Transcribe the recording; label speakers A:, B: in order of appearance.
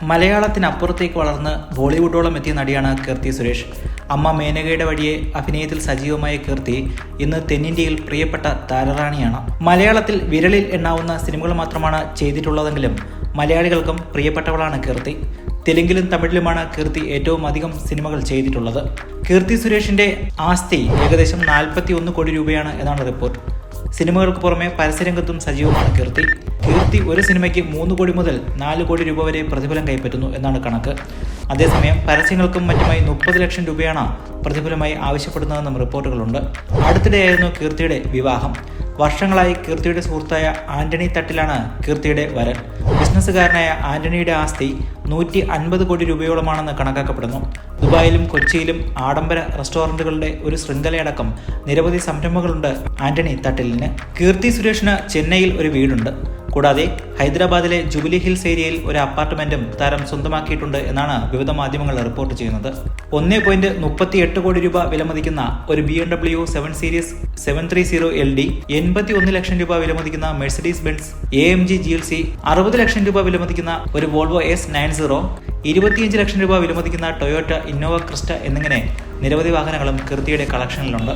A: മലയാളത്തിനപ്പുറത്തേക്ക് വളർന്ന് ബോളിവുഡോളം എത്തിയ നടിയാണ് കീർത്തി സുരേഷ്. അമ്മ മേനകയുടെ വഴിയെ അഭിനയത്തിൽ സജീവമായ കീർത്തി ഇന്ന് തെന്നിന്ത്യയിൽ പ്രിയപ്പെട്ട താരറാണിയാണ്. മലയാളത്തിൽ വിരലിൽ എണ്ണാവുന്ന സിനിമകൾ മാത്രമാണ് ചെയ്തിട്ടുള്ളതെങ്കിലും മലയാളികൾക്കും പ്രിയപ്പെട്ടവളാണ് കീർത്തി. തെലുങ്കിലും തമിഴിലുമാണ് കീർത്തി ഏറ്റവും അധികം സിനിമകൾ ചെയ്തിട്ടുള്ളത്. കീർത്തി സുരേഷിന്റെ ആസ്തി ഏകദേശം 41 കോടി രൂപയാണ് എന്നാണ് റിപ്പോർട്ട്. സിനിമകൾക്ക് പുറമെ പരസ്യരംഗത്തും സജീവമാണ് കീർത്തി. ഒരു സിനിമയ്ക്ക് 3 കോടി മുതൽ 4 കോടി രൂപ വരെ പ്രതിഫലം കൈപ്പറ്റുന്നു എന്നാണ് കണക്ക്. അതേസമയം പരസ്യങ്ങൾക്കും മറ്റുമായി 30 ലക്ഷം രൂപയാണ് പ്രതിഫലമായി ആവശ്യപ്പെടുന്നതെന്നും റിപ്പോർട്ടുകളുണ്ട്. അടുത്തിടെയായിരുന്നു കീർത്തിയുടെ വിവാഹം. വർഷങ്ങളായി കീർത്തിയുടെ സുഹൃത്തായ ആന്റണി തട്ടിലാണ് കീർത്തിയുടെ വരൻ. ബിസിനസ്സുകാരനായ ആന്റണിയുടെ ആസ്തി 150 കോടി രൂപയോളമാണെന്ന് കണക്കാക്കപ്പെടുന്നു. ദുബായിലും കൊച്ചിയിലും ആഡംബര റെസ്റ്റോറന്റുകളുടെ ഒരു ശൃംഖലയടക്കം നിരവധി സംരംഭങ്ങളുണ്ട് ആന്റണി തട്ടിലിന്. കീർത്തി സുരേഷിന് ചെന്നൈയിൽ ഒരു വീടുണ്ട്. കൂടാതെ ഹൈദരാബാദിലെ ജൂബിലി ഹിൽസ് ഏരിയയിൽ ഒരു അപ്പാർട്ട്മെന്റും താരം സ്വന്തമാക്കിയിട്ടുണ്ട് എന്നാണ് വിവിധ മാധ്യമങ്ങൾ റിപ്പോർട്ട് ചെയ്യുന്നത്. 1.38 കോടി രൂപ വിലമതിക്കുന്ന ഒരു BMW 7 സീരീസ് 730 LD, 81 ലക്ഷം രൂപ വിലമതിക്കുന്ന മെഴ്സിഡീസ് ബെൻസ് AMG GLC, 60 ലക്ഷം രൂപ വിലമതിക്കുന്ന ഒരു വോൾവോ S90, 25 ലക്ഷം രൂപ വിലമതിക്കുന്ന ടൊയോട്ട ഇന്നോവ ക്രിസ്റ്റ എന്നിങ്ങനെ നിരവധി വാഹനങ്ങളും കീർത്തിയുടെ കളക്ഷനിലുണ്ട്.